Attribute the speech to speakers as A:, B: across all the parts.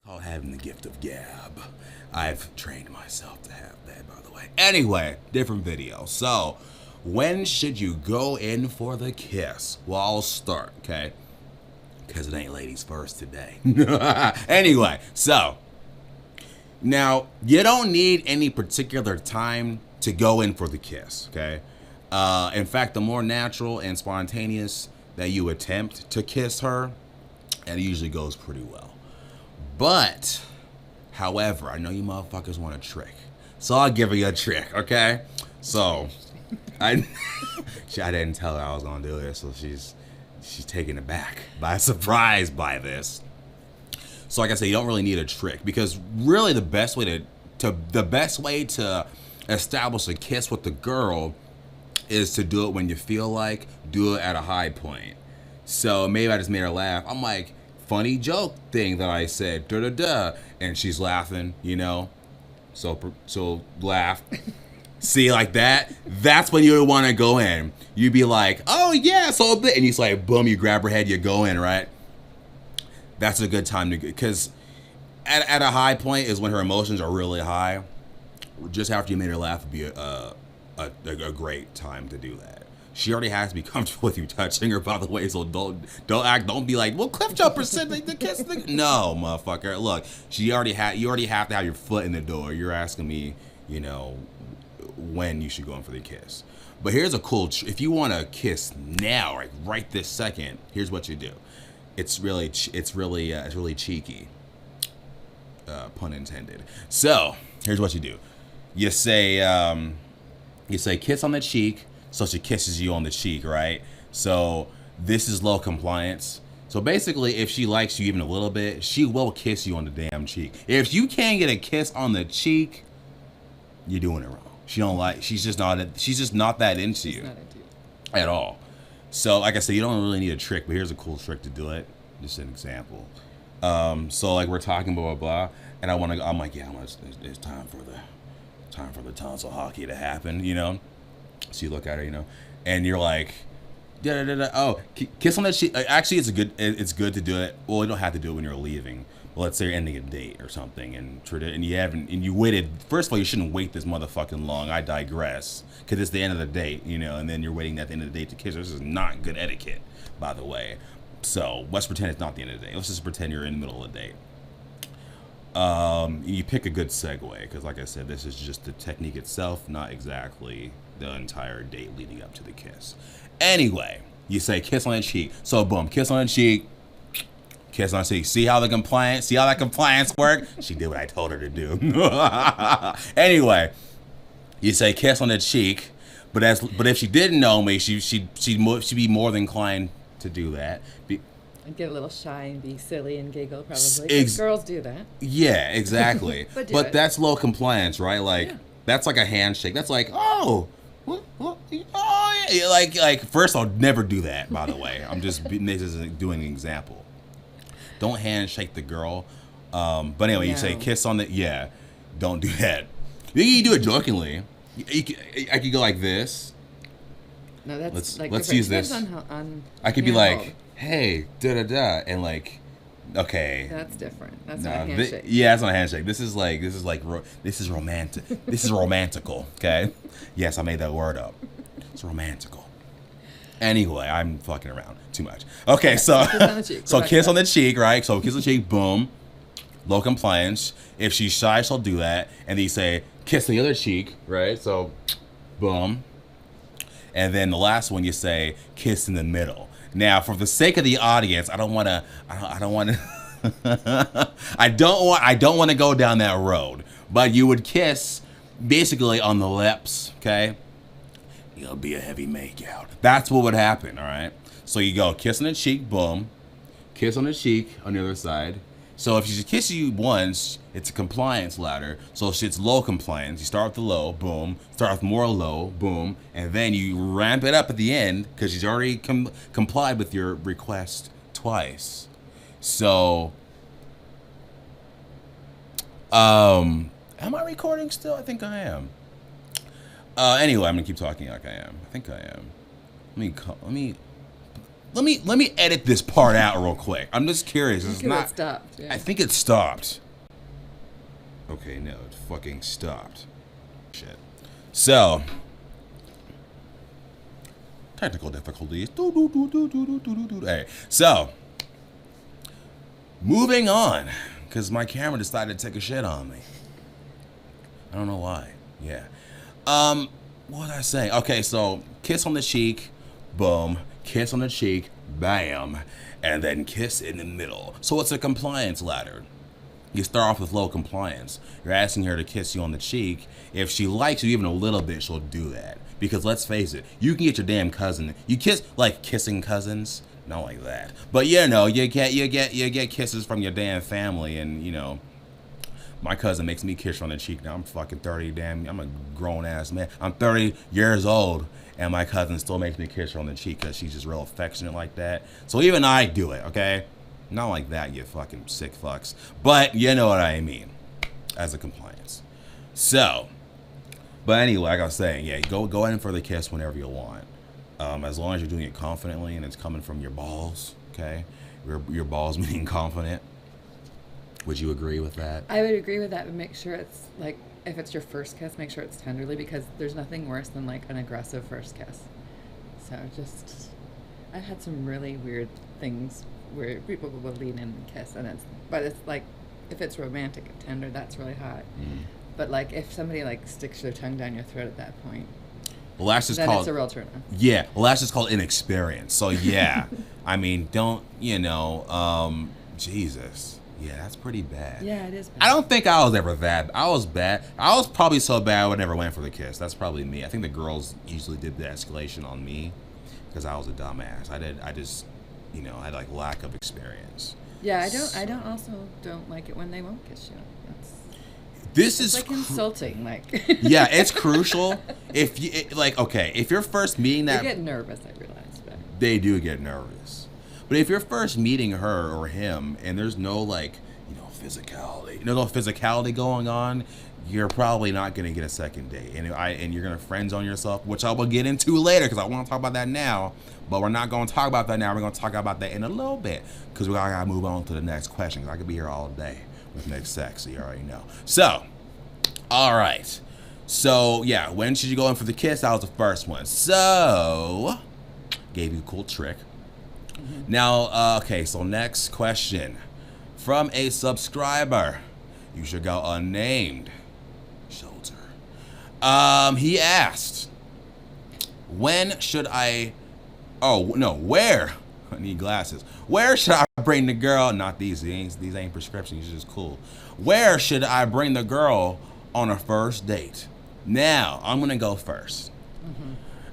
A: Called having the gift of gab. I've trained myself to have that, by the way. Anyway, different video. So, when should you go in for the kiss? Well, I'll start, okay? Because it ain't ladies first today. Anyway, so, now, you don't need any particular time to go in for the kiss, okay? In fact, the more natural and spontaneous that you attempt to kiss her, and it usually goes pretty well. But, however, I know you motherfuckers want a trick. So I'll give you a trick, okay? So, I didn't tell her I was gonna do this, so she's taken aback by surprise by this. So like I said, you don't really need a trick because really the best way to establish a kiss with the girl is to do it when you feel like, do it at a high point. So maybe I just made her laugh. I'm like, funny joke thing that I said, da da da, and she's laughing, you know. So laugh. See, like that. That's when you want to go in. You'd be like, oh yeah, so and you just like, boom, you grab her head, you go in, right? That's a good time to, because at a high point is when her emotions are really high. Just after you made her laugh would be a great time to do that. She already has to be comfortable with you touching her, by the way, so don't be like, well, Cliffjumper said the kiss thing. No, motherfucker. Look, you already have to have your foot in the door. You're asking me, you know, when you should go in for the kiss. But here's a cool, if you want to kiss now, right this second, here's what you do. It's really cheeky, pun intended. So here's what you do. You say kiss on the cheek. So she kisses you on the cheek, right? So this is low compliance. So basically, if she likes you even a little bit, she will kiss you on the damn cheek. If you can't get a kiss on the cheek, you're doing it wrong. She's just not that into you at all. So like I said, you don't really need a trick, but here's a cool trick to do it. Just an example. So like we're talking blah blah blah, and I'm like, yeah, it's time for the tonsil hockey to happen, you know. So you look at her, you know, and you're like, da da da da. Oh, kiss on that cheek. Actually, it's good to do it. Well, you don't have to do it when you're leaving. Well, let's say you're ending a date or something, and you waited. First of all, you shouldn't wait this motherfucking long. I digress, because it's the end of the date, you know, and then you're waiting at the end of the date to kiss her. This is not good etiquette, by the way. So let's pretend it's not the end of the day. Let's just pretend you're in the middle of the date. You pick a good segue, because like I said, this is just the technique itself, not exactly the entire date leading up to the kiss. Anyway, you say kiss on the cheek. So boom, kiss on the cheek, kiss on the cheek. See how that compliance worked? She did what I told her to do. Anyway, you say kiss on the cheek, but if she didn't know me, she'd be more than inclined to do that.
B: And get a little shy and be silly and giggle, probably. Girls do that.
A: Yeah, exactly. but that's low compliance, right? Like, yeah. That's like a handshake. That's like, oh, oh yeah. Like, first, I'll never do that, by the way. I'm just doing an example. Don't handshake the girl. But anyway, You say kiss on the, yeah, don't do that. You can do it jokingly. I could go like this.
B: No, that's
A: let's use this. I could be like, hey, da da da, and like, okay.
B: That's different. That's not a handshake.
A: Yeah, it's not a handshake. This is romantic. This is romantical. Okay. Yes, I made that word up. It's romantical. Anyway, I'm fucking around too much. Okay, so kiss on the cheek. Kiss on the cheek, right? So kiss on the cheek, boom. Low compliance. If she's shy, she'll do that, and then you say kiss the other cheek, right? So, boom. And then the last one you say kiss in the middle. Now, for the sake of the audience, I don't want to go down that road. But you would kiss basically on the lips, okay? It'll be a heavy makeout. That's what would happen, all right? So you go kiss on the cheek, boom. Kiss on the cheek on the other side. So if she kisses you once, it's a compliance ladder. So if it's low compliance, you start with the low, boom. Start with more low, boom. And then you ramp it up at the end because she's already complied with your request twice. So, am I recording still? I think I am. Anyway, I'm gonna keep talking like I am. I think I am. Let me Let me edit this part out real quick. I'm just curious. It's not.
B: It stopped. Yeah.
A: I think it stopped. Okay, no, it fucking stopped. Shit. So, technical difficulties. Hey, so moving on, because my camera decided to take a shit on me. I don't know why. Yeah. What was I saying? Okay, so kiss on the cheek, boom. Kiss on the cheek, bam. And then kiss in the middle. So it's a compliance ladder. You start off with low compliance. You're asking her to kiss you on the cheek. If she likes you even a little bit, she'll do that. Because let's face it, you can get your damn cousin. You kiss like kissing cousins, not like that. But you know, you get kisses from your damn family, and you know, my cousin makes me kiss her on the cheek. Now I'm fucking 30, I'm a grown ass man. I'm 30 years old, and my cousin still makes me kiss her on the cheek because she's just real affectionate like that. So even I do it, okay? Not like that, you fucking sick fucks. But you know what I mean, as a compliance. So, but anyway, like I was saying, yeah, go in for the kiss whenever you want. As long as you're doing it confidently and it's coming from your balls, okay? Your balls meaning confident. Would you agree with that?
B: I would agree with that, but make sure it's like, if it's your first kiss, make sure it's tenderly, because there's nothing worse than like an aggressive first kiss. So just, I've had some really weird things where people will lean in and kiss, and it's like, if it's romantic and tender, that's really hot. But like, if somebody like sticks their tongue down your throat at that point,
A: well, that's just
B: then
A: called,
B: it's a real turn on.
A: Yeah, well, that's just called inexperience. So yeah, I mean, don't, you know, Jesus. Yeah, that's pretty bad.
B: Yeah, it is bad.
A: I don't think I was ever that. I was bad. I was probably so bad I never went for the kiss. That's probably me. I think the girls usually did the escalation on me because I was a dumbass. I just, you know, I had like lack of experience.
B: Yeah, I don't like it when they won't kiss you.
A: It's
B: like insulting, like.
A: Yeah, it's crucial. If you're first meeting that,
B: they get nervous. I realize, but
A: they do get nervous. But if you're first meeting her or him and there's no like, you know, physicality going on, you're probably not gonna get a second date, and you're gonna friend zone yourself, which I will get into later because I want to talk about that now. But we're not gonna talk about that now. We're gonna talk about that in a little bit because we gotta move on to the next question. 'Cause I could be here all day with Nick Sexy. You already know. So, all right. So yeah, when should you go in for the kiss? That was the first one. So, gave you a cool trick. Now, okay, so next question from a subscriber. You should go unnamed. Shelter. He asked, where? I need glasses. Where should I bring the girl? Not these. These ain't prescriptions. These are just cool. Where should I bring the girl on a first date? Now, I'm gonna go first.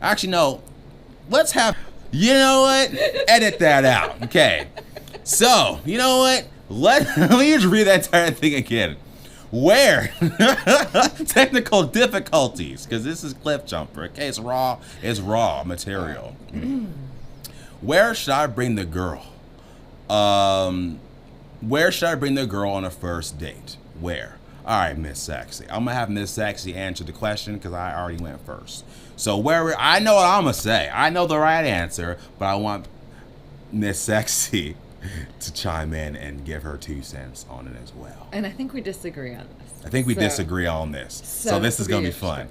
A: Actually, no. Let's have. You know what? Edit that out. Okay. So, you know what? Let me just read that entire thing again. Where? Technical difficulties, because this is Cliffjumper. Okay, it's raw material. Where should I bring the girl? Where should I bring the girl on a first date? Where? All right, Miss Sexy. I'm gonna have Miss Sexy answer the question because I already went first. So I know what I'm gonna say. I know the right answer, but I want Miss Sexy to chime in and give her 2 cents on it as well.
B: And I think we disagree on this.
A: I think we disagree on this. So this is gonna be fun.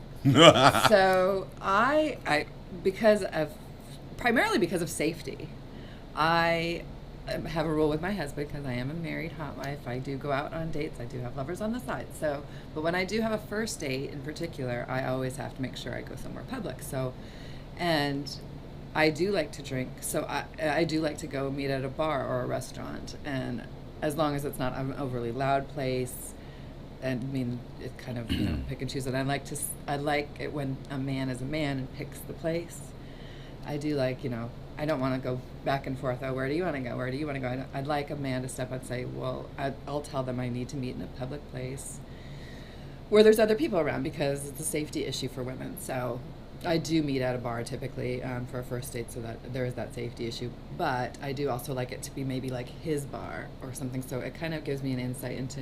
B: So I primarily because of safety, I have a rule with my husband because I am a married hot wife. I do go out on dates. I do have lovers on the side. So, but when I do have a first date in particular, I always have to make sure I go somewhere public. So, and I do like to drink. So I do like to go meet at a bar or a restaurant. And as long as it's not an overly loud place, and I mean, it kind of, you know, pick and choose. And I like it when a man is a man and picks the place. I do like, you know, I don't want to go back and forth. Oh, where do you want to go? Where do you want to go? I'd like a man to step up and say, well, I'll tell them I need to meet in a public place where there's other people around because it's a safety issue for women. So I do meet at a bar typically for a first date so that there is that safety issue. But I do also like it to be maybe like his bar or something. So it kind of gives me an insight into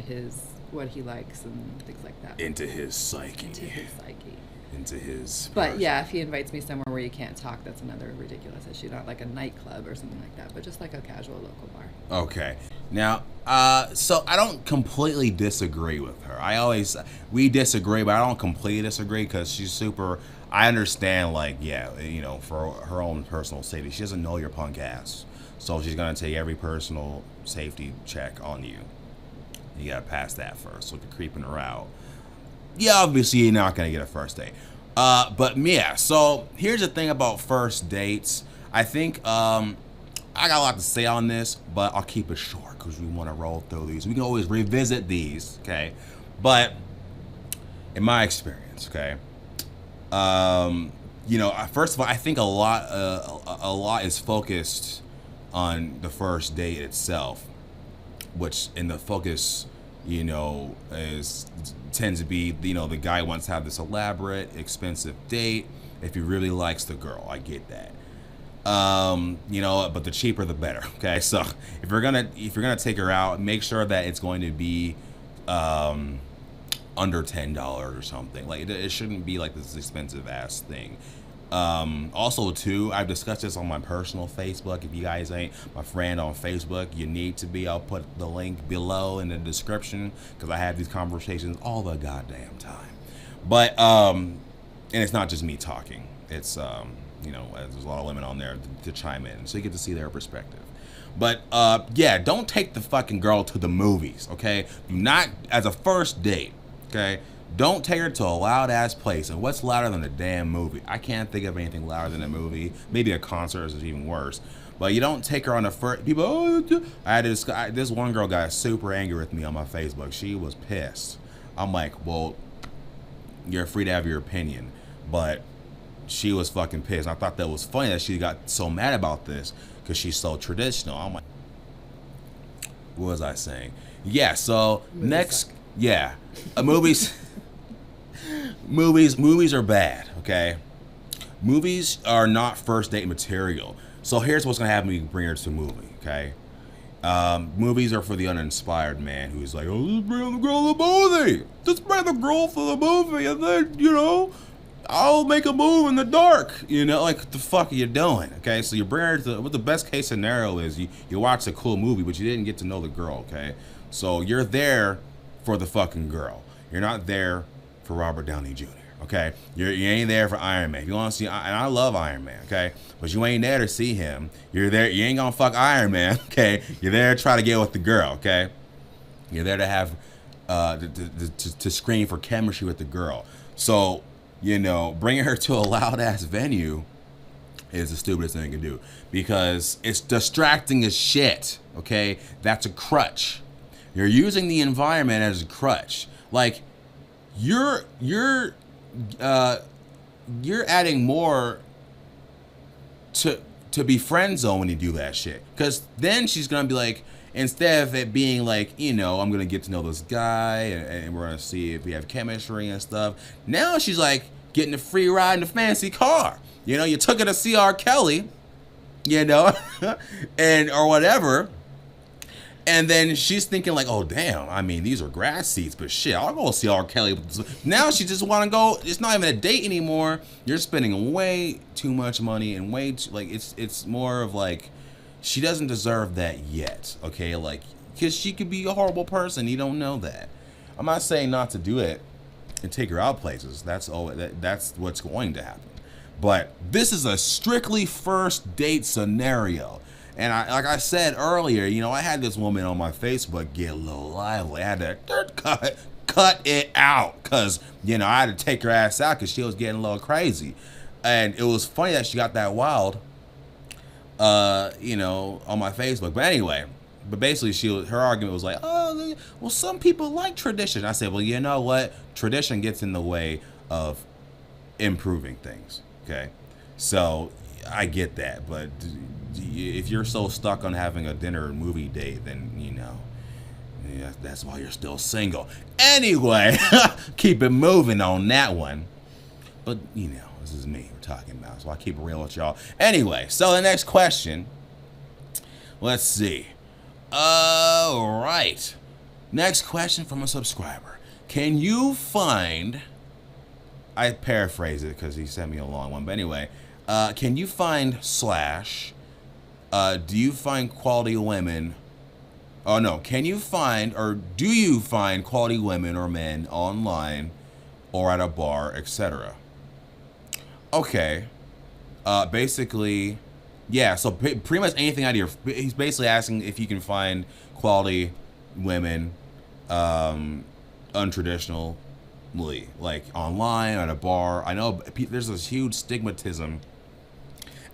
B: what he likes and things like that.
A: Into his psyche.
B: Into his psyche.
A: into his.
B: But
A: person.
B: yeah, if he invites me somewhere where you can't talk, that's another ridiculous issue. Not like a nightclub or something like that, but just like a casual local bar.
A: Okay. Now, so I don't completely disagree with her. We disagree, but I don't completely disagree because she's super. I understand, like, yeah, for her own personal safety, she doesn't know your punk ass, so she's gonna take every personal safety check on you. You gotta pass that first. So if you're creeping her out, yeah, obviously you're not gonna get a first date. But yeah, so here's the thing about first dates. I think I got a lot to say on this, but I'll keep it short because we want to roll through these. We can always revisit these, okay? But in my experience, okay, first of all, I think a lot is focused on the first date itself, which in the focus, tends to be, the guy wants to have this elaborate, expensive date if he really likes the girl. I get that. But the cheaper the better. Okay, so if you're gonna take her out, make sure that it's going to be under $10 or something. Like it shouldn't be like this expensive ass thing. Also too, I've discussed this on my personal Facebook. If you guys ain't my friend on Facebook, you need to be. I'll put the link below in the description because I have these conversations all the goddamn time. But and it's not just me talking. It's there's a lot of women on there to chime in, so you get to see their perspective. But yeah, don't take the fucking girl to the movies, okay? Do not, as a first date, okay? Don't take her to a loud ass place. And what's louder than a damn movie? I can't think of anything louder than a movie. Maybe a concert is even worse. But you don't take her on the first. People, this one girl got super angry with me on my Facebook. She was pissed. I'm like, well, you're free to have your opinion, but she was fucking pissed. I thought that was funny that she got so mad about this because she's so traditional. I'm like, what was I saying? Yeah. So next, yeah, movies. Movies are bad, okay? Movies are not first date material. So here's what's gonna happen when you bring her to a movie, okay? Movies are for the uninspired man who's like, oh, just bring the girl to the movie. Just bring the girl for the movie, and then, I'll make a move in the dark. Like, what the fuck are you doing, okay? So you bring her to, what the best case scenario is, you watch a cool movie, but you didn't get to know the girl, okay? So you're there for the fucking girl. You're not there for Robert Downey Jr., okay? You ain't there for Iron Man. If you want to see, and I love Iron Man, okay? But you ain't there to see him. You're there, you ain't gonna fuck Iron Man, okay? You're there to try to get with the girl, okay? You're there to have, to screen for chemistry with the girl. So, bringing her to a loud ass venue is the stupidest thing you can do because it's distracting as shit, okay? That's a crutch. You're using the environment as a crutch. Like, you're adding more to be friend zone when you do that shit. Because then she's gonna be like, instead of it being like, I'm gonna get to know this guy and we're gonna see if we have chemistry and stuff. Now she's like getting a free ride in a fancy car. You took her to see R. Kelly, and or whatever. And then she's thinking like, oh, damn, I mean, these are grass seats, but shit, I'll go see R. Kelly. Now she just want to go. It's not even a date anymore. You're spending way too much money and way too, like, it's more of like, she doesn't deserve that yet, okay? Like, because she could be a horrible person. You don't know that. I'm not saying not to do it and take her out places. That's what's going to happen. But this is a strictly first date scenario. And like I said earlier, I had this woman on my Facebook get a little lively. I had to cut it out because, I had to take her ass out because she was getting a little crazy. And it was funny that she got that wild, on my Facebook. But anyway, basically her argument was like, oh, well, some people like tradition. I said, well, you know what? Tradition gets in the way of improving things, okay? So I get that, but if you're so stuck on having a dinner and movie date, then that's why you're still single. Anyway, keep it moving on that one. But this is me we're talking about, so I keep it real with y'all. Anyway, so the next question. Let's see. All right. Next question from a subscriber. Can you find I paraphrase it because he sent me a long one. But anyway, can you find slash? Do you find quality women? Oh no, can you find or do you find quality women or men online or at a bar, etc.? Okay. Basically, yeah. So pretty much anything out of your. He's basically asking if you can find quality women, untraditionally, like online at a bar. I know there's this huge stigmatism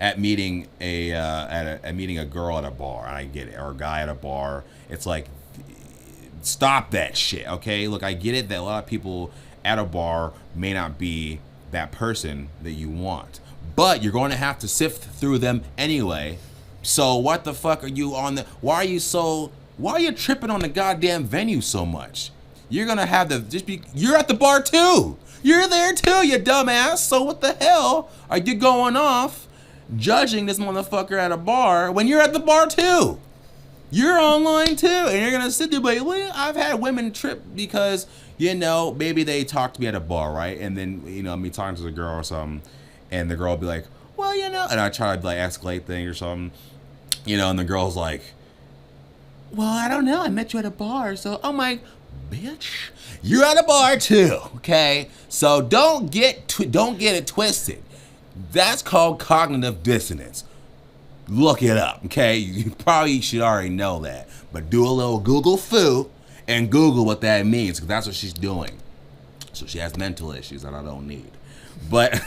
A: at meeting at meeting a girl at a bar. I get it, or a guy at a bar. It's like, stop that shit. Okay, look, I get it that a lot of people at a bar may not be that person that you want, but you're going to have to sift through them anyway. So what the fuck are you on the? Why are you tripping on the goddamn venue so much? You're gonna have to just be. You're at the bar too. You're there too, you dumbass. So what the hell are you going off judging this motherfucker at a bar when you're at the bar too? You're online too, and you're gonna sit there like, well, I've had women trip because, maybe they talked to me at a bar, right? And then, me talking to the girl or something, and the girl will be like, well, and I try to like escalate things or something, and the girl's like, well, I don't know, I met you at a bar, so I'm like, bitch, you're at a bar too, okay? So don't get it twisted. That's called cognitive dissonance. Look it up, okay? You probably should already know that. But do a little Google foo and Google what that means, because that's what she's doing. So she has mental issues that I don't need. But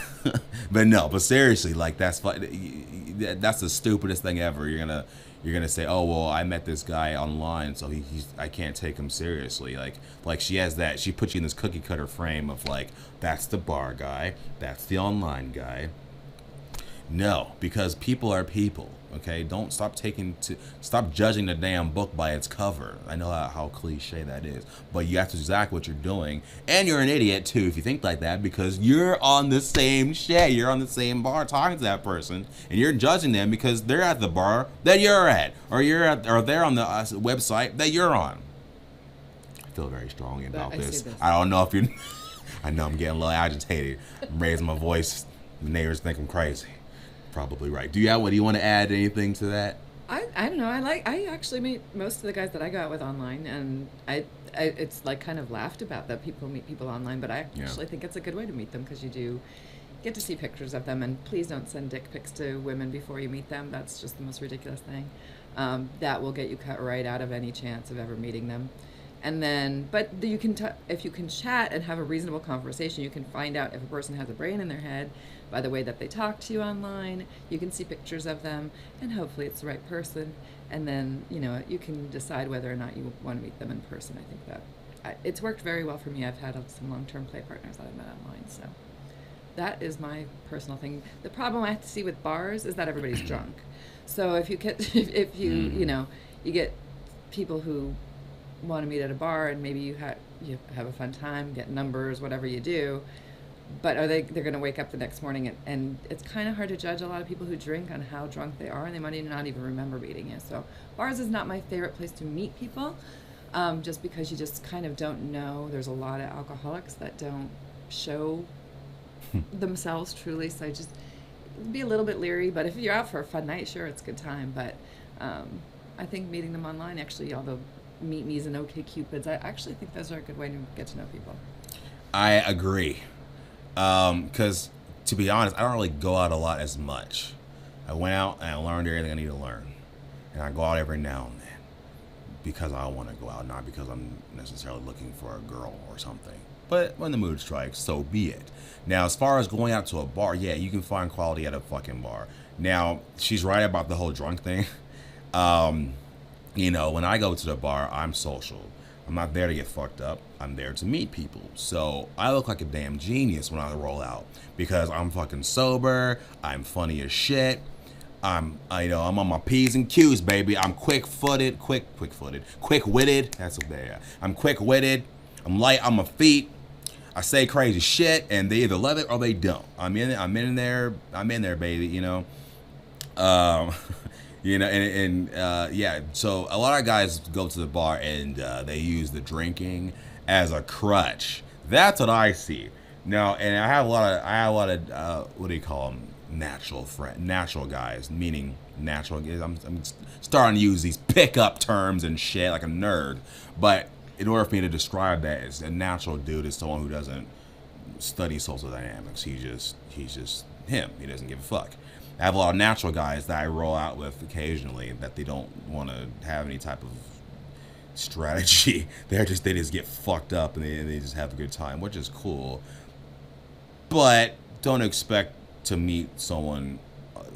A: but seriously, like that's the stupidest thing ever. You're gonna say, oh well, I met this guy online, so I can't take him seriously. Like she puts you in this cookie cutter frame of like, that's the bar guy, that's the online guy. No, because people are people, okay? Don't stop judging the damn book by its cover. I know how cliche that is, but you have to exactly what you're doing, and you're an idiot too if you think like that, because you're on the same shit. You're on the same bar talking to that person, and you're judging them because they're at the bar that you're at, or they're on the website that you're on. I feel very strongly about this. I don't know if you. I know I'm getting a little agitated. I'm raising my voice. The neighbors think I'm crazy. Probably right. Do you want to add anything to that?
B: I don't know. I actually meet most of the guys that I go out with online, and I it's like kind of laughed about that people meet people online, but I actually think it's a good way to meet them, because you do get to see pictures of them. And please don't send dick pics to women before you meet them. That's just the most ridiculous thing. That will get you cut right out of any chance of ever meeting them. And then, but you can if you can chat and have a reasonable conversation, you can find out if a person has a brain in their head by the way that they talk to you online. You can see pictures of them, and hopefully it's the right person. And then, you can decide whether or not you want to meet them in person. I think that it's worked very well for me. I've had some long-term play partners that I've met online, so that is my personal thing. The problem I have to see with bars is that everybody's drunk. So if you get, you get people who want to meet at a bar, and maybe you have a fun time, get numbers, whatever you do, but they're going to wake up the next morning, and it's kind of hard to judge a lot of people who drink on how drunk they are, and they might not even remember meeting you. So bars is not my favorite place to meet people, just because you just kind of don't know. There's a lot of alcoholics that don't show themselves truly, so just be a little bit leery. But if you're out for a fun night, sure, it's a good time. But I think meeting them online, actually, although Meet Me's and OkCupids, I actually think those are a good way to get to know people.
A: I agree. Because, to be honest, I don't really go out a lot as much. I went out and I learned everything I need to learn. And I go out every now and then because I want to go out, not because I'm necessarily looking for a girl or something. But when the mood strikes, so be it. Now, as far as going out to a bar, yeah, you can find quality at a fucking bar. Now, she's right about the whole drunk thing. When I go to the bar, I'm social. I'm not there to get fucked up. I'm there to meet people. So I look like a damn genius when I roll out, because I'm fucking sober. I'm funny as shit. I'm on my P's and Q's, baby. I'm quick-witted. That's what they are. I'm quick-witted. I'm light on my feet. I say crazy shit, and they either love it or they don't. I'm in there, baby. So a lot of guys go to the bar and they use the drinking as a crutch. That's what I see. No, and I have a lot of what do you call them? Natural guys, meaning natural. I'm starting to use these pickup terms and shit like a nerd, but in order for me to describe that, as a natural dude is someone who doesn't study social dynamics. He's just him. He doesn't give a fuck. I have a lot of natural guys that I roll out with occasionally that they don't want to have any type of strategy. They just get fucked up and they just have a good time, which is cool. But don't expect to meet someone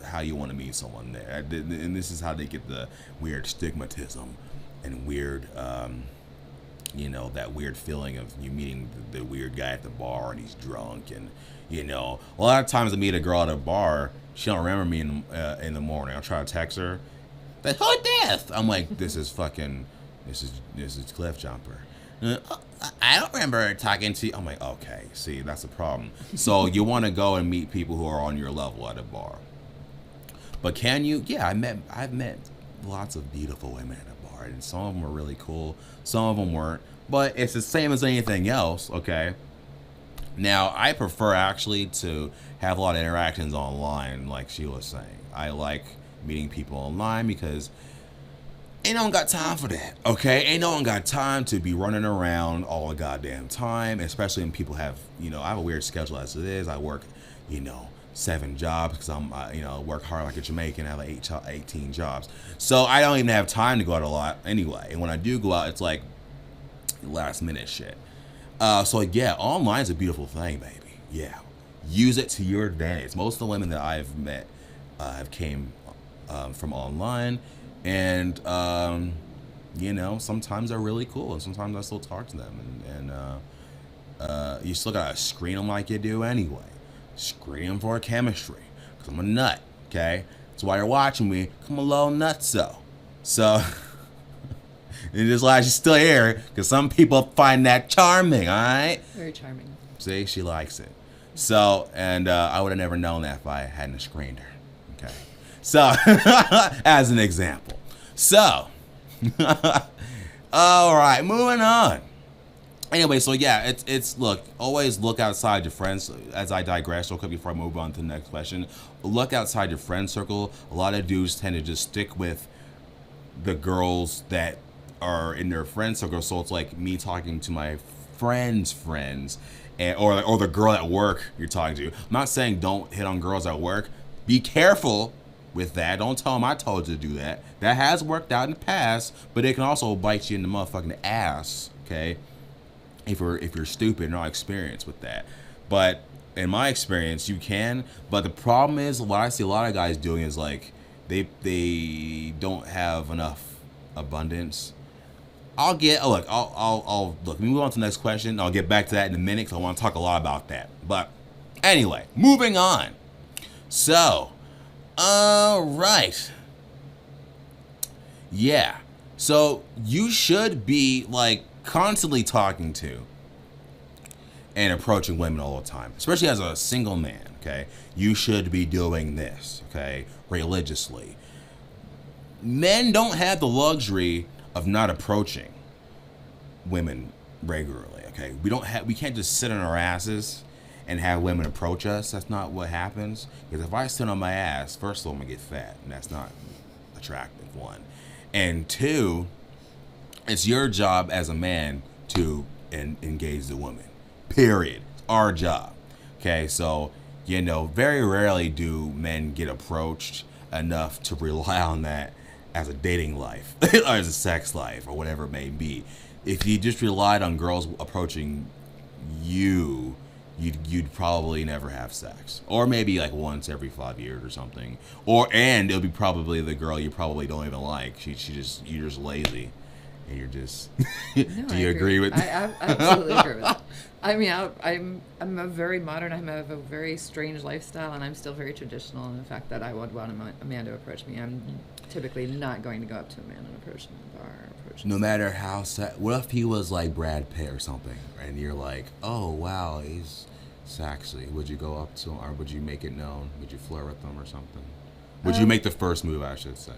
A: how you want to meet someone there. And this is how they get the weird stigmatism and weird, that weird feeling of you meeting the weird guy at the bar and he's drunk. And, a lot of times I meet a girl at a bar, she don't remember me in the morning. I'll try to text her. Like, who this? I'm like, this is Cliffjumper. I don't remember talking to you. I'm like, okay, see, that's the problem. So you want to go and meet people who are on your level at a bar. But can you? Yeah, I've met lots of beautiful women at a bar, and some of them were really cool. Some of them weren't. But it's the same as anything else, okay? Now, I prefer actually to have a lot of interactions online, like she was saying. I like meeting people online because ain't no one got time for that, okay? Ain't no one got time to be running around all the goddamn time, especially when people have, I have a weird schedule as it is. I work, 7 jobs because work hard like a Jamaican. I have 18 jobs. So I don't even have time to go out a lot anyway. And when I do go out, it's like last minute shit. So yeah, online's a beautiful thing, baby. Yeah. Use it to your advantage. Most of the women that I've met have came from online. And, sometimes they're really cool, and sometimes I still talk to them. And you still gotta screen them like you do anyway. Screen them for chemistry, because I'm a nut, okay? That's why you're watching me, 'cause I'm a little nutso. So, and just like she's still here, because some people find that charming, alright?
B: Very charming.
A: See, she likes it. So, and I would have never known that if I hadn't screened her, okay? So, as an example. So, all right, moving on. Anyway, so yeah, it's look, always look outside your friends. As I digress real quick before I move on to the next question, look outside your friend circle. A lot of dudes tend to just stick with the girls that are in their friend circle. So it's like me talking to my friends, or the girl at work you're talking to. I'm not saying don't hit on girls at work. Be careful with that. Don't tell them I told you to do that. That has worked out in the past, but it can also bite you in the motherfucking ass, okay? If you're stupid and not experienced with that. But in my experience, you can. But the problem is, what I see a lot of guys doing is like they don't have enough abundance. I'll look. Let me move on to the next question. I'll get back to that in a minute because I want to talk a lot about that. But anyway, moving on. So, all right. Yeah. So you should be like constantly talking to and approaching women all the time, especially as a single man, okay? You should be doing this, okay, religiously. Men don't have the luxury of not approaching women regularly, okay? We can't just sit on our asses and have women approach us. That's not what happens. Because if I sit on my ass, first of all, I'm gonna get fat, and that's not attractive, one. And two, it's your job as a man to engage the woman. Period. It's our job. Okay, so, very rarely do men get approached enough to rely on that as a dating life, or as a sex life, or whatever it may be. If you just relied on girls approaching you, you'd probably never have sex, or maybe like once every 5 years or something, and it'll be probably the girl you probably don't even like. You're just lazy, and you're just.
B: No,
A: Do you agree with?
B: I absolutely agree with that. I mean, I'm a very modern. I have a very strange lifestyle, and I'm still very traditional in the fact that I would want a man to approach me. I'm typically not going to go up to a man and approach him in the bar.
A: No matter how what if he was like Brad Pitt or something, and you're like, oh wow, he's sexy. Would you go up to him, or would you make it known? Would you flirt with him or something? Would you make the first move, I should say?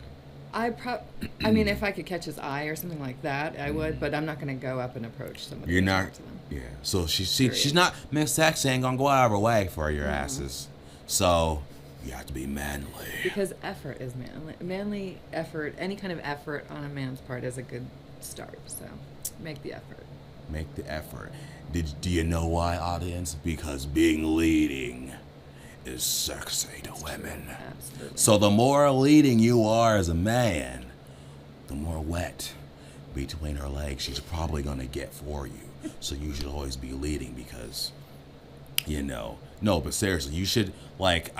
B: I mean, if I could catch his eye or something like that, I would. But I'm not going to go up and approach somebody.
A: You're
B: and
A: not.
B: talk to them.
A: Yeah. So she's not. Miss Sexy ain't gonna go out of her way for your asses. So you have to be manly.
B: Because effort is manly. Manly effort, any kind of effort on a man's part is a good start. So make the effort.
A: Make the effort. Do you know why, audience? Because being leading is sexy to women.
B: Absolutely.
A: So the more leading you are as a man, the more wet between her legs she's probably gonna get for you. So you should always be leading because, no, but seriously, you should, like,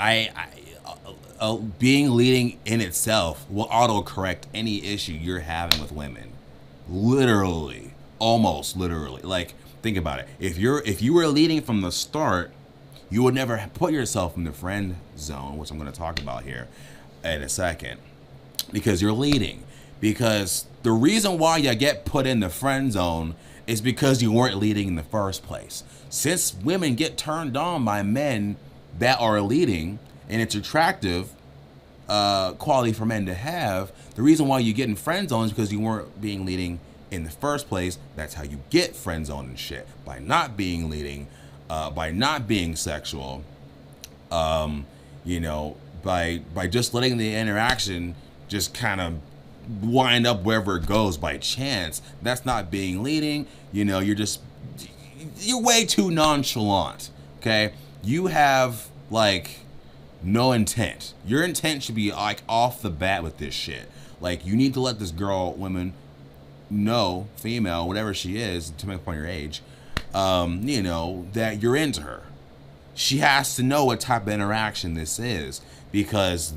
A: being leading in itself will autocorrect any issue you're having with women. Literally, almost literally. Like, think about it. If you were leading from the start, you would never put yourself in the friend zone, which I'm going to talk about here in a second, because you're leading. Because the reason why you get put in the friend zone is because you weren't leading in the first place. Since women get turned on by men that are leading, and it's attractive quality for men to have, the reason why you get in friend zone is because you weren't being leading in the first place. That's how you get friend zone and shit, by not being leading, by not being sexual, by just letting the interaction just kind of wind up wherever it goes by chance. That's not being leading. You're way too nonchalant. Okay, you have like no intent. Your intent should be like off the bat with this shit. Like, you need to let this woman know, female, whatever she is, to make upon your age, that you're into her. She has to know what type of interaction this is, because,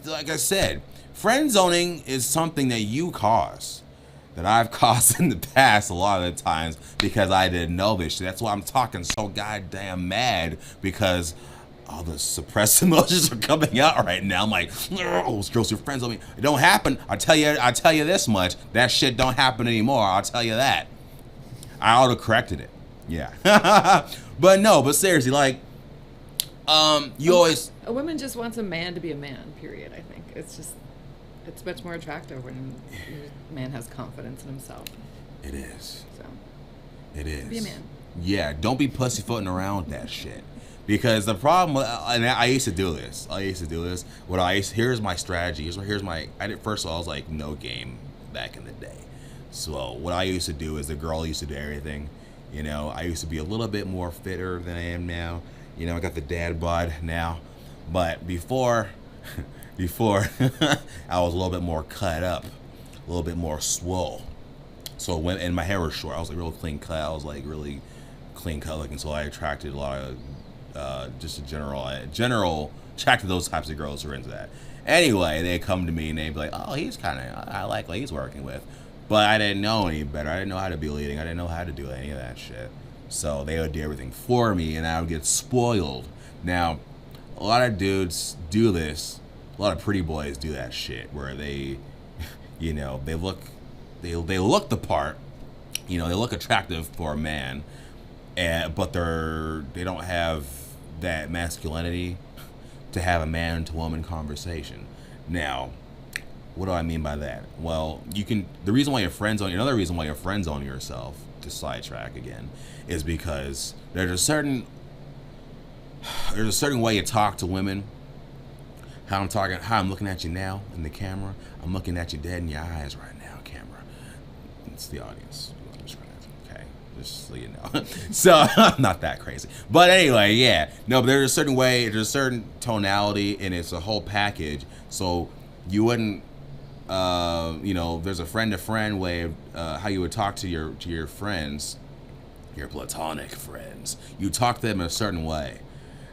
A: like I said, friend zoning is something that you cause, that I've caused in the past a lot of the times because I didn't know this shit. That's why I'm talking so goddamn mad, because all the suppressed emotions are coming out right now. I'm like, oh, girls, your friends on me. It don't happen. I tell you this much. That shit don't happen anymore. I'll tell you that. I auto-corrected it. Yeah. but seriously, like, you always.
B: A woman just wants a man to be a man, period, I think. It's much more attractive when a man has confidence in himself. It is. So.
A: It is.
B: Be a man.
A: Yeah, don't be pussyfooting around that shit. Because the problem, and I used to do this. Here's my strategy. First of all, I was like no game back in the day. So what I used to do is, the girl used to do everything. I used to be a little bit more fitter than I am now. I got the dad bod now. But before, I was a little bit more cut up, a little bit more swole. So and my hair was short. I was like real clean cut. I was like really clean cut looking. So I attracted a lot of just a general attracted those types of girls who are into that. Anyway, they come to me and they'd be like, oh, I like what he's working with. But I didn't know any better. I didn't know how to be leading. I didn't know how to do any of that shit. So they would do everything for me, and I would get spoiled. Now, a lot of dudes do this. A lot of pretty boys do that shit, where they, they look the part. They look attractive for a man, but they don't have that masculinity to have a man-to-woman conversation. Now, what do I mean by that? Well, the reason why another reason why you're friend zoning yourself, to sidetrack again, is because there's a certain way you talk to women. How I'm looking at you now in the camera. I'm looking at you dead in your eyes right now, camera. It's the audience. Okay, just so you know. So not that crazy, but anyway, yeah. No, but there's a certain way. There's a certain tonality, and it's a whole package. So you wouldn't. There's a friend-to-friend way of how you would talk to your friends, your platonic friends. You talk to them in a certain way,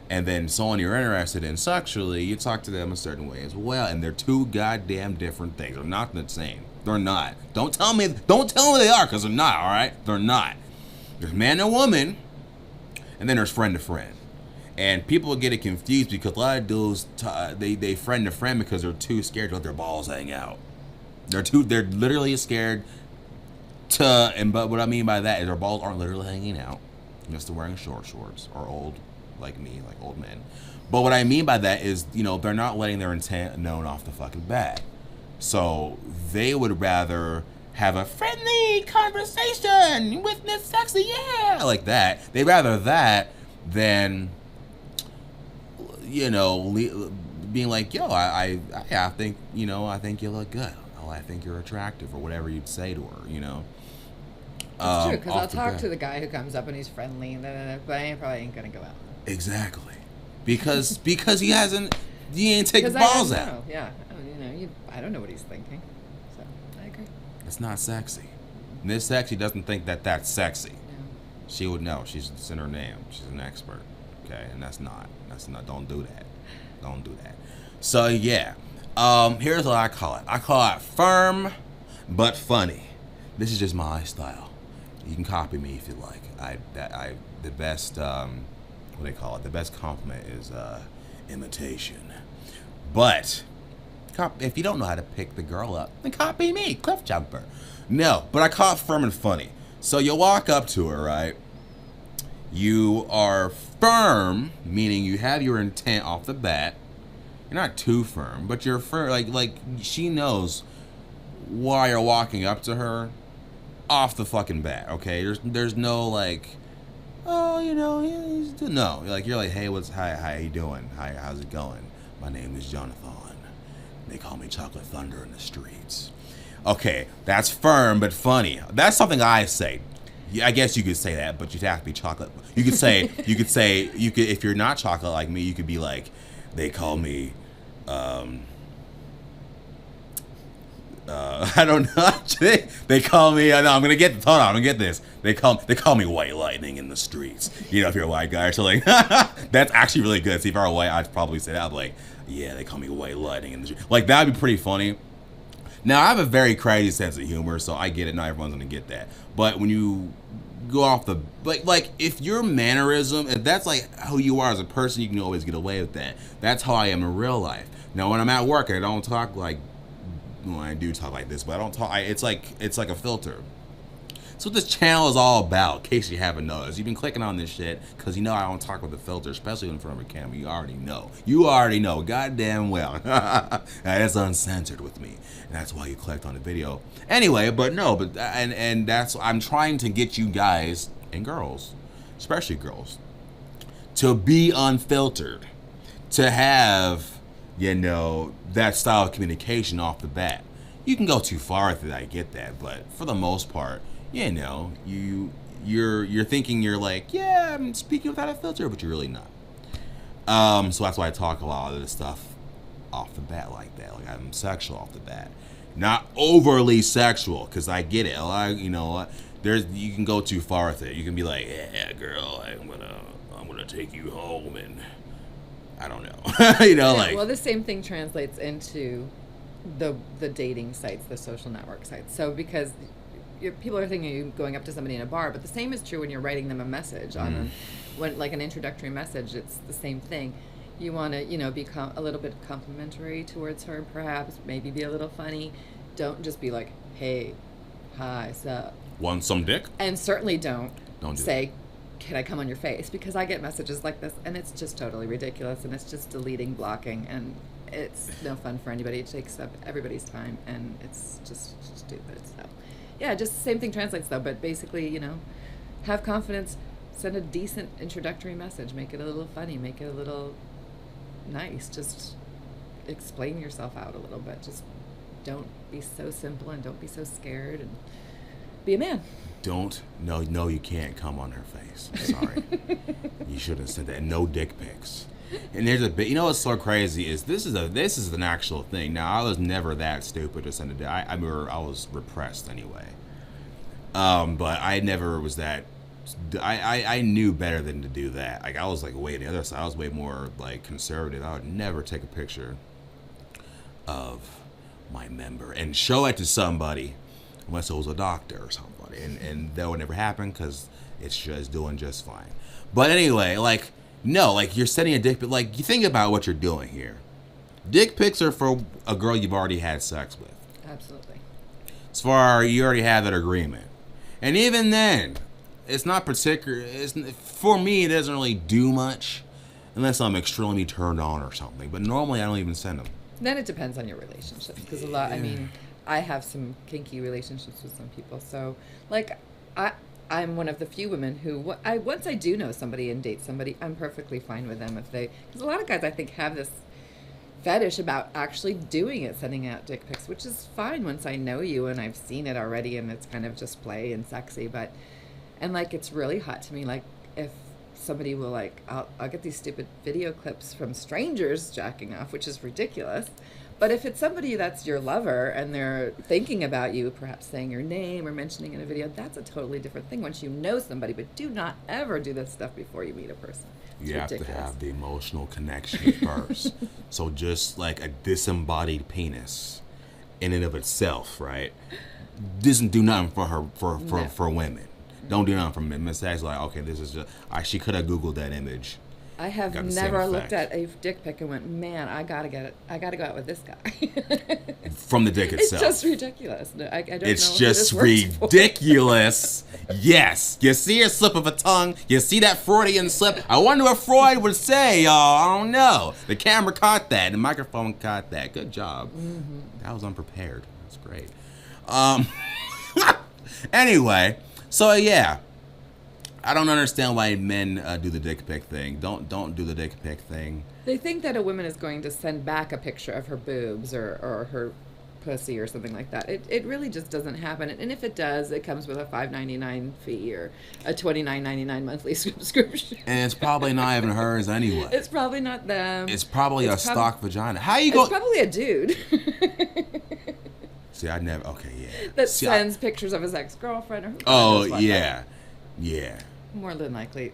A: and then someone you're interested in sexually, you talk to them a certain way as well. And they're two goddamn different things. They're not the same. They're not. Don't tell me they are, because they're not. All right, they're not. There's man and woman, and then there's friend-to-friend. And people get it confused because a lot of dudes they friend to friend because they're too scared to let their balls hang out. They're literally scared but what I mean by that is their balls aren't literally hanging out. Just they're wearing shorts or old like me, like old men. But what I mean by that is, they're not letting their intent known off the fucking bat. So they would rather have a friendly conversation with Miss Sexy, yeah, like that. They'd rather that than, you know, being like, yo, I think, you know, I think you look good. Oh, I think you're attractive, or whatever you'd say to her, you know.
B: It's true, because I'll talk to the guy who comes up and he's friendly, and but I probably ain't gonna go out.
A: Exactly, because he ain't take balls out.
B: Yeah, you know, I don't know what he's thinking, so I agree.
A: It's not sexy. Miss Sexy doesn't think that that's sexy.
B: Yeah.
A: She would know. It's in her name. She's an expert. Okay, and that's not. Don't do that. Don't do that. So yeah, here's what I call it. I call it firm, but funny. This is just my style. You can copy me if you like. The best what do they call it? The best compliment is imitation. But if you don't know how to pick the girl up, then copy me, Cliffjumper. No, but I call it firm and funny. So you walk up to her, right? You are firm, meaning you have your intent off the bat. You're not too firm, but you're firm. Like she knows why you're walking up to her off the fucking bat. Okay, there's no like, oh, you know, no. You're like, hey, how you doing? How's it going? My name is Jonathan. They call me Chocolate Thunder in the streets. Okay, that's firm but funny. That's something I say. Yeah, I guess you could say that, but you'd have to be chocolate. You could say, if you're not chocolate like me, you could be like, they call me, I don't know. They call me. No, I'm gonna get this. Hold on, I'm gonna get this. They call me White Lightning in the streets. You know, if you're a white guy or something. That's actually really good. See, if I were white, I'd probably say that. I'd be like, yeah, they call me White Lightning in the streets. Like that'd be pretty funny. Now I have a very crazy sense of humor, so I get it. Not everyone's gonna get that. But when you go off the like if your mannerism, if that's like who you are as a person, you can always get away with that. That's how I am in real life. Now when I'm at work, I don't talk like. Well, I do talk like this, but I don't talk. It's like a filter. That's what this channel is all about. In case you haven't noticed, you've been clicking on this shit because you know I don't talk with a filter, especially in front of a camera. You already know. You already know. Goddamn well. That's uncensored with me, and that's why you clicked on the video. Anyway, and that's I'm trying to get you guys and girls, especially girls, to be unfiltered, to have. You know, that style of communication off the bat. You can go too far with it, I get that, but for the most part, you know, you're thinking you're like, yeah, I'm speaking without a filter, but you're really not. So that's why I talk a lot of this stuff off the bat like that. Like I'm sexual off the bat, not overly sexual, because I get it. You know, you can go too far with it. You can be like, yeah, girl, I'm gonna take you home and. I don't know. You know, like.
B: Well, the same thing translates into the dating sites, the social network sites. So because people are thinking you're going up to somebody in a bar, but the same is true when you're writing them a message on like an introductory message. It's the same thing. You want to, you know, be a little bit complimentary towards her, perhaps. Maybe be a little funny. Don't just be like, hey, hi, sup.
A: Want some dick?
B: And certainly don't say.
A: That.
B: Can I come on your face? Because I get messages like this, and it's just totally ridiculous, and it's just deleting, blocking, and it's no fun for anybody. It takes up everybody's time, and it's just stupid. So, yeah, just the same thing translates, though, but basically, you know, have confidence, send a decent introductory message, make it a little funny, make it a little nice, just explain yourself out a little bit. Just don't be so simple, and don't be so scared, and be a man.
A: No, you can't come on her face. Sorry. You shouldn't have said that. And no dick pics. And there's a bit, you know what's so crazy is this is an actual thing. Now, I was never that stupid to send it. I was repressed anyway. But I never was that, I knew better than to do that. Like, I was like way on the other side. I was way more like conservative. I would never take a picture of my member and show it to somebody unless it was a doctor or somebody. And that would never happen because it's just doing just fine. But anyway, like, no, like you're sending a dick pic. Like, you think about what you're doing here. Dick pics are for a girl you've already had sex with.
B: Absolutely.
A: As far as you already have that agreement. And even then, it's not particular. For me, it doesn't really do much unless I'm extremely turned on or something. But normally, I don't even send them.
B: Then it depends on your relationships, because a lot. I mean, I have some kinky relationships with some people, so like I. I'm one of the few women who, once I do know somebody and date somebody, I'm perfectly fine with them if they. Because a lot of guys, I think, have this fetish about actually doing it, sending out dick pics, which is fine once I know you and I've seen it already, and it's kind of just play and sexy. But and like it's really hot to me, like if somebody will like I'll get these stupid video clips from strangers jacking off, which is ridiculous. But if it's somebody that's your lover and they're thinking about you, perhaps saying your name or mentioning in a video, that's a totally different thing once you know somebody. But do not ever do this stuff before you meet a person. It's
A: You
B: ridiculous.
A: have to have the emotional connection first. So just like a disembodied penis in and of itself, right? Doesn't do nothing for her for women. Don't do nothing for men. Miss Ag's like, okay, this is just she could have Googled that image.
B: I have
A: Got the same
B: never looked
A: effect.
B: at a dick pic and went, man, I gotta get it. I gotta go out with this guy.
A: From the dick
B: It's
A: itself.
B: just ridiculous. No, I don't
A: It's
B: know who
A: just
B: this works for.
A: ridiculous. Yes. You see a slip of a tongue. You see that Freudian slip. I wonder what Freud would say, y'all. I don't know. The camera caught that. The microphone caught that. Good job.
B: Mm-hmm.
A: That was unprepared. That's great. Anyway, so yeah. I don't understand why men do the dick pic thing. Don't do the dick pic thing.
B: They think that a woman is going to send back a picture of her boobs or her pussy or something like that. It really just doesn't happen. And if it does, it comes with a $5.99 fee or a $29.99 monthly subscription.
A: And it's probably not even hers anyway.
B: It's probably not them.
A: It's probably a
B: prob-
A: stock vagina. How you go?
B: It's probably a dude
A: See, I never. Okay, yeah.
B: that
A: See,
B: sends pictures of his ex-girlfriend or who
A: Oh
B: knows what,
A: yeah, yeah.
B: but more than likely,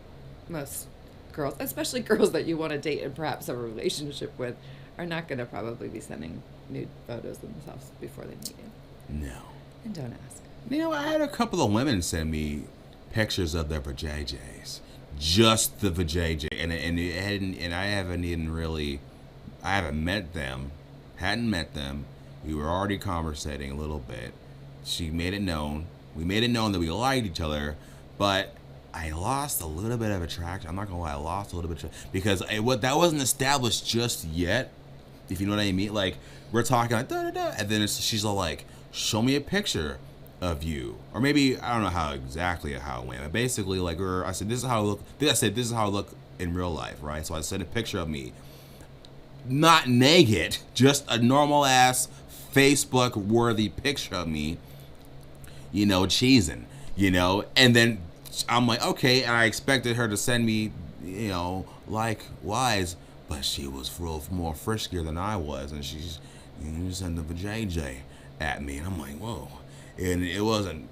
B: most girls, especially girls that you want to date and perhaps have a relationship with, are not going to probably be sending nude photos of themselves before they meet you.
A: No.
B: And don't ask.
A: You know, I had a couple of women send me pictures of their vajayjays, just the vajayjay, and I haven't met them, hadn't met them. We were already conversating a little bit. She made it known. We made it known that we liked each other, but I lost a little bit of attraction. I'm not gonna lie, I lost a little bit because that wasn't established just yet. If you know what I mean, like we're talking like da da da, and then she's all like, "Show me a picture of you," or maybe I don't know how it went. But basically, like I said, this is how I look. I said this is how I look in real life, right? So I sent a picture of me, not naked, just a normal ass Facebook worthy picture of me, you know, cheesing, you know, and then I'm like, okay, and I expected her to send me, you know, likewise, but she was real more friskier than I was, and she's, you know, sent the vajayjay at me, and I'm like, whoa, and it wasn't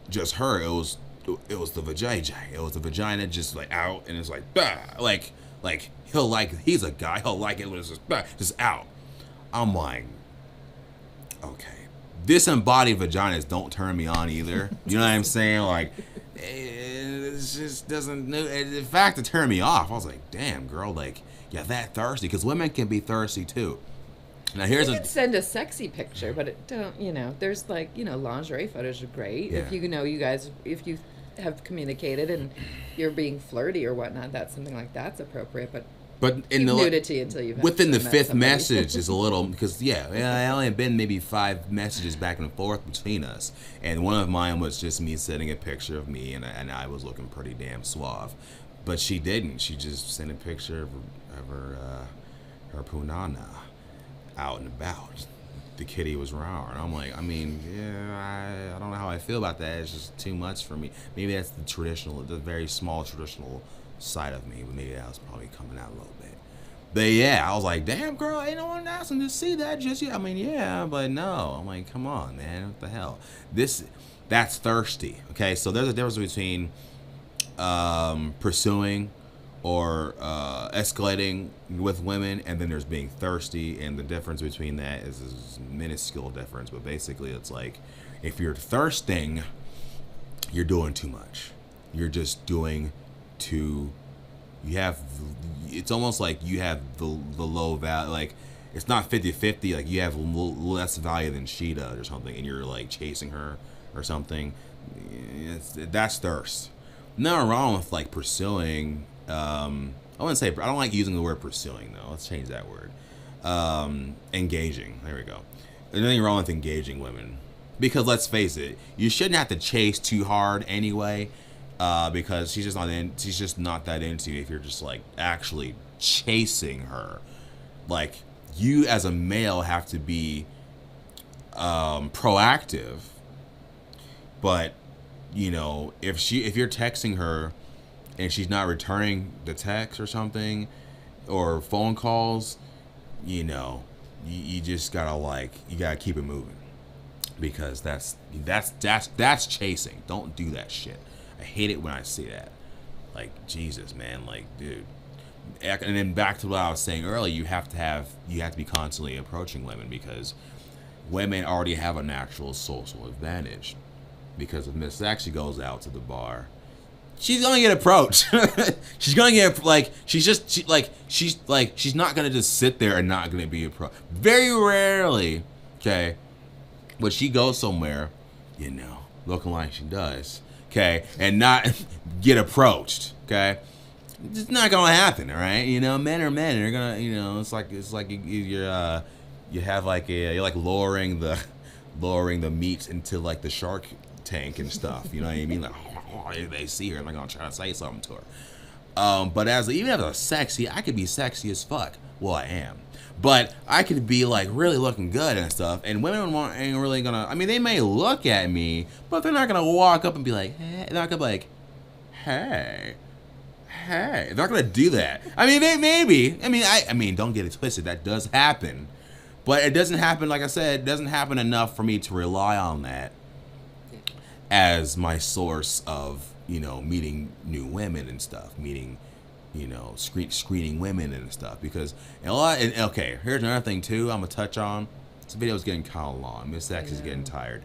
A: just her, it was the vajayjay, it was the vagina just like out, and it's like, bah, like he's a guy, he'll like it when it's just, bah, just out. I'm like, okay, disembodied vaginas don't turn me on either. You know what I'm saying? Like, it just doesn't. In fact, it turned me off. I was like, damn, girl, like, yeah, that thirsty, because women can be thirsty too. Now here's
B: You could send a sexy picture, but it don't. You know, there's like, you know, lingerie photos are great.
A: Yeah.
B: If you know you guys, if you have communicated and you're being flirty or whatnot, that's something like that's appropriate. But
A: in the
B: nudity until you've
A: within the
B: actually met
A: fifth
B: somebody.
A: message is a little because I only have been maybe 5 messages back and forth between us, and one of mine was just me sending a picture of me, and I was looking pretty damn suave, but she didn't. She just sent a picture of her punana out and about. The kitty was round. I'm like, I mean, yeah, I don't know how I feel about that. It's just too much for me. Maybe that's the very small traditional side of me, but maybe that was probably coming out a little bit. But yeah, I was like, damn, girl, ain't no one asking to see that just yet. I mean, yeah, but no. I'm like, come on, man, what the hell? That's thirsty. Okay, so there's a difference between pursuing or escalating with women, and then there's being thirsty, and the difference between that is a minuscule difference, but basically it's like, if you're thirsting, you're doing too much. You're just doing it's almost like you have the low value, like it's not 50-50, like you have less value than she does or something, and you're like chasing her or something. That's thirst. Nothing wrong with like pursuing. I wouldn't say, I don't like using the word pursuing though. Let's change that word. Engaging. There we go. There's nothing wrong with engaging women, because let's face it, you shouldn't have to chase too hard anyway. Because she's just not that into you if you're just like actually chasing her. Like, you as a male have to be proactive. But you know, if you're texting her and she's not returning the text or something, or phone calls, you know, you just gotta you gotta keep it moving, because that's chasing. Don't do that shit. I hate it when I see that. Like, Jesus, man, like, dude. And then back to what I was saying earlier, you have to be constantly approaching women, because women already have a natural social advantage. Because if Miss Sexy goes out to the bar, she's gonna get approached. She's gonna get she's not gonna just sit there and not gonna be approached. Very rarely, okay, but she goes somewhere, you know, looking like she does, okay, and not get approached, okay. It's not gonna happen, all right. You know, men are men. They're gonna, you know, it's like you're lowering the meat into like the shark tank and stuff. You know what I mean? Like, they see her and they're gonna try to say something to her. But even as a sexy, I could be sexy as fuck. Well, I am. But I could be like really looking good and stuff, and women ain't really gonna. I mean, they may look at me, but they're not gonna walk up and be like, hey. They're not gonna be like, hey. They're not gonna do that. I mean, maybe. I mean, don't get it twisted. That does happen, but it doesn't happen. Like I said, it doesn't happen enough for me to rely on that as my source of, you know, meeting new women and stuff. Meeting, you know, screening women and stuff. Because okay, here's another thing too. I'm gonna touch on. This video is getting kind of long. Miss Sexy is getting tired.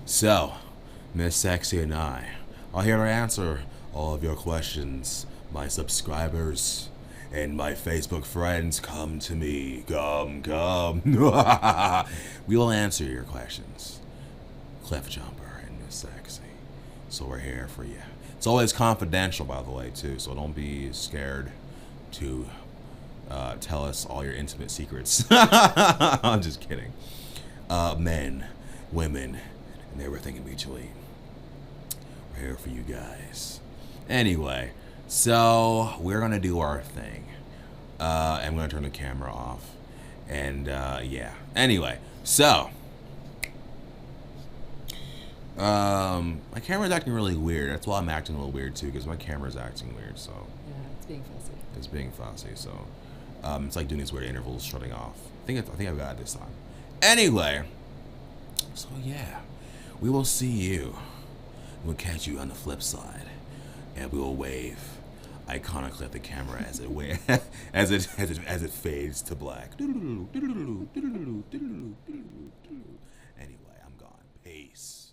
A: So, Miss Sexy and I are here to answer all of your questions. My subscribers and my Facebook friends, come to me. Come. We will answer your questions. Cliffjumper and Miss Sexy. So we're here for you. It's always confidential, by the way, too. So don't be scared to tell us all your intimate secrets. I'm just kidding. Men, women, and everything in between. We're here for you guys. Anyway, so we're gonna do our thing. I'm gonna turn the camera off, and yeah. Anyway, so my camera's acting really weird. That's why I'm acting a little weird too, because my camera's acting weird. So
B: Yeah, it's being fussy.
A: it's being fussy. So it's like doing these weird intervals shutting off. I think I've got it this time. Anyway, so yeah, we will see you. We'll catch you on the flip side. And we will wave iconically at the camera as it fades to black. Anyway, I'm gone. Peace.